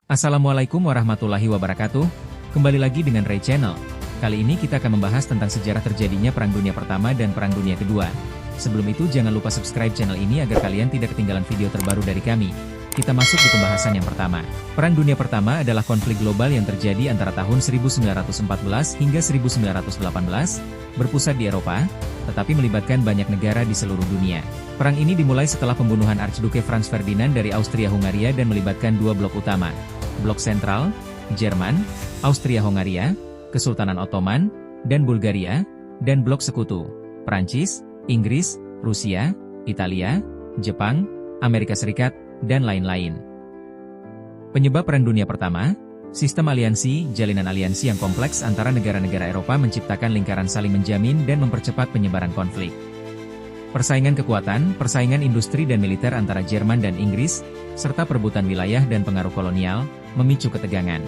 Assalamualaikum warahmatullahi wabarakatuh. Kembali lagi dengan Ray Channel. Kali ini kita akan membahas tentang sejarah terjadinya Perang Dunia Pertama dan Perang Dunia Kedua. Sebelum itu jangan lupa subscribe channel ini agar kalian tidak ketinggalan video terbaru dari kami. Kita masuk di pembahasan yang pertama. Perang Dunia Pertama adalah konflik global yang terjadi antara tahun 1914 hingga 1918, berpusat di Eropa, tetapi melibatkan banyak negara di seluruh dunia. Perang ini dimulai setelah pembunuhan Archduke Franz Ferdinand dari Austria-Hungaria dan melibatkan dua blok utama. Blok Sentral, Jerman, Austria-Hungaria, Kesultanan Ottoman, dan Bulgaria, dan Blok Sekutu, Prancis, Inggris, Rusia, Italia, Jepang, Amerika Serikat, dan lain-lain. Penyebab Perang Dunia Pertama, sistem aliansi, jalinan aliansi yang kompleks antara negara-negara Eropa menciptakan lingkaran saling menjamin dan mempercepat penyebaran konflik. Persaingan kekuatan, persaingan industri dan militer antara Jerman dan Inggris, serta perebutan wilayah dan pengaruh kolonial, memicu ketegangan.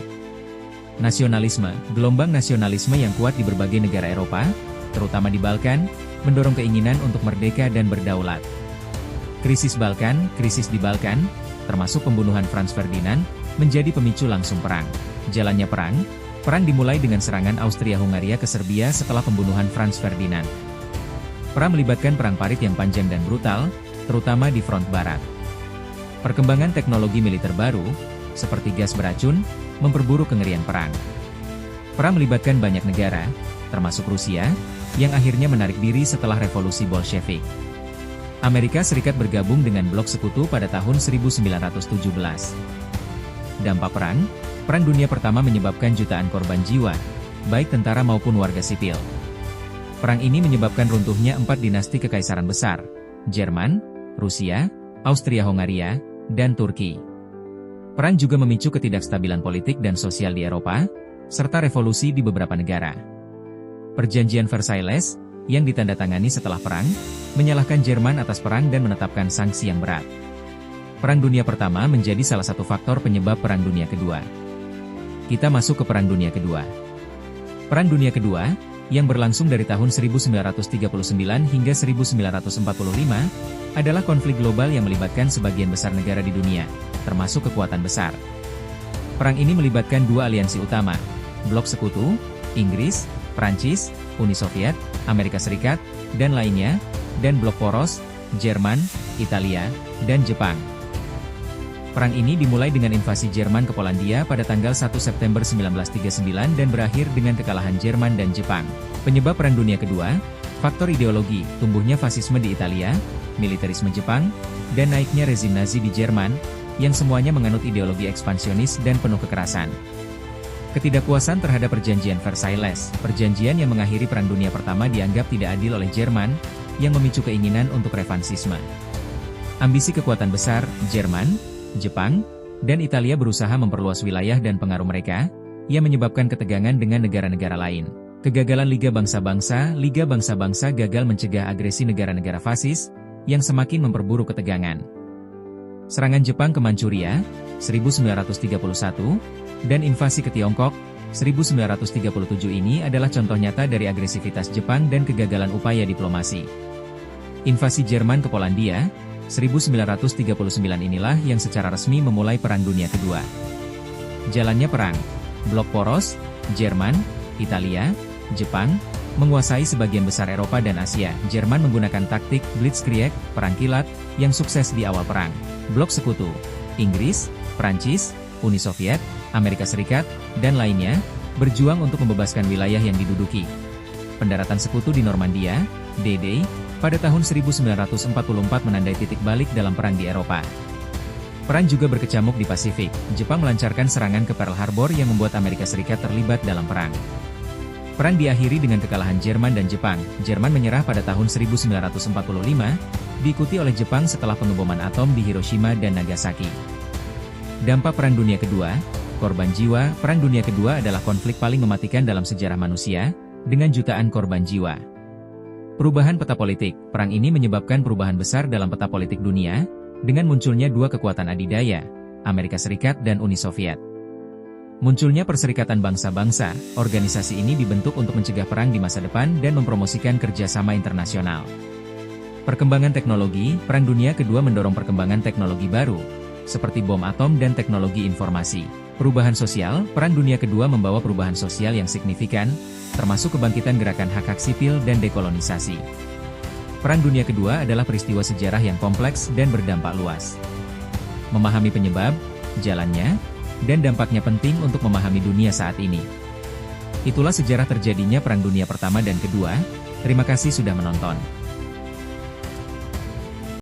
Nasionalisme, gelombang nasionalisme yang kuat di berbagai negara Eropa, terutama di Balkan, mendorong keinginan untuk merdeka dan berdaulat. Krisis di Balkan, termasuk pembunuhan Franz Ferdinand, menjadi pemicu langsung perang. Jalannya perang dimulai dengan serangan Austria-Hungaria ke Serbia setelah pembunuhan Franz Ferdinand. Perang melibatkan perang parit yang panjang dan brutal, terutama di front barat. Perkembangan teknologi militer baru, seperti gas beracun, memperburuk kengerian perang. Perang melibatkan banyak negara, termasuk Rusia, yang akhirnya menarik diri setelah revolusi Bolshevik. Amerika Serikat bergabung dengan Blok Sekutu pada tahun 1917. Dampak Perang Dunia Pertama menyebabkan jutaan korban jiwa, baik tentara maupun warga sipil. Perang ini menyebabkan runtuhnya 4 dinasti kekaisaran besar, Jerman, Rusia, Austria-Hungaria, dan Turki. Perang juga memicu ketidakstabilan politik dan sosial di Eropa, serta revolusi di beberapa negara. Perjanjian Versailles, yang ditandatangani setelah perang, menyalahkan Jerman atas perang dan menetapkan sanksi yang berat. Perang Dunia Pertama menjadi salah satu faktor penyebab Perang Dunia Kedua. Kita masuk ke Perang Dunia Kedua. Perang Dunia Kedua, yang berlangsung dari tahun 1939 hingga 1945, adalah konflik global yang melibatkan sebagian besar negara di dunia, termasuk kekuatan besar. Perang ini melibatkan dua aliansi utama, Blok Sekutu, Inggris, Prancis, Uni Soviet, Amerika Serikat, dan lainnya, dan Blok Poros, Jerman, Italia, dan Jepang. Perang ini dimulai dengan invasi Jerman ke Polandia pada tanggal 1 September 1939 dan berakhir dengan kekalahan Jerman dan Jepang. Penyebab Perang Dunia Kedua, faktor ideologi, tumbuhnya fasisme di Italia, militerisme Jepang, dan naiknya rezim Nazi di Jerman, yang semuanya menganut ideologi ekspansionis dan penuh kekerasan. Ketidakpuasan terhadap Perjanjian Versailles, perjanjian yang mengakhiri Perang Dunia Pertama dianggap tidak adil oleh Jerman, yang memicu keinginan untuk revansisme. Ambisi kekuatan besar, Jerman, Jepang, dan Italia berusaha memperluas wilayah dan pengaruh mereka, yang menyebabkan ketegangan dengan negara-negara lain. Kegagalan Liga Bangsa-Bangsa gagal mencegah agresi negara-negara fasis, yang semakin memperburuk ketegangan. Serangan Jepang ke Manchuria, 1931, dan invasi ke Tiongkok, 1937 ini adalah contoh nyata dari agresivitas Jepang dan kegagalan upaya diplomasi. Invasi Jerman ke Polandia, 1939 inilah yang secara resmi memulai Perang Dunia Kedua. Jalannya perang, Blok Poros, Jerman, Italia, Jepang, menguasai sebagian besar Eropa dan Asia. Jerman menggunakan taktik Blitzkrieg, perang kilat, yang sukses di awal perang. Blok Sekutu, Inggris, Prancis, Uni Soviet, Amerika Serikat, dan lainnya, berjuang untuk membebaskan wilayah yang diduduki. Pendaratan sekutu di Normandia, D-Day, pada tahun 1944 menandai titik balik dalam perang di Eropa. Perang juga berkecamuk di Pasifik. Jepang melancarkan serangan ke Pearl Harbor yang membuat Amerika Serikat terlibat dalam perang. Perang diakhiri dengan kekalahan Jerman dan Jepang. Jerman menyerah pada tahun 1945, diikuti oleh Jepang setelah pengeboman atom di Hiroshima dan Nagasaki. Dampak Perang Dunia Kedua, korban jiwa. Perang Dunia Kedua adalah konflik paling mematikan dalam sejarah manusia, dengan jutaan korban jiwa. Perubahan peta politik. Perang ini menyebabkan perubahan besar dalam peta politik dunia, dengan munculnya dua kekuatan adidaya, Amerika Serikat dan Uni Soviet. Munculnya Perserikatan Bangsa-Bangsa, organisasi ini dibentuk untuk mencegah perang di masa depan dan mempromosikan kerjasama internasional. Perkembangan teknologi. Perang Dunia Kedua mendorong perkembangan teknologi baru, seperti bom atom dan teknologi informasi. Perubahan sosial, Perang Dunia Kedua membawa perubahan sosial yang signifikan, termasuk kebangkitan gerakan hak-hak sipil dan dekolonisasi. Perang Dunia Kedua adalah peristiwa sejarah yang kompleks dan berdampak luas. Memahami penyebab, jalannya, dan dampaknya penting untuk memahami dunia saat ini. Itulah sejarah terjadinya Perang Dunia Pertama dan Kedua. Terima kasih sudah menonton.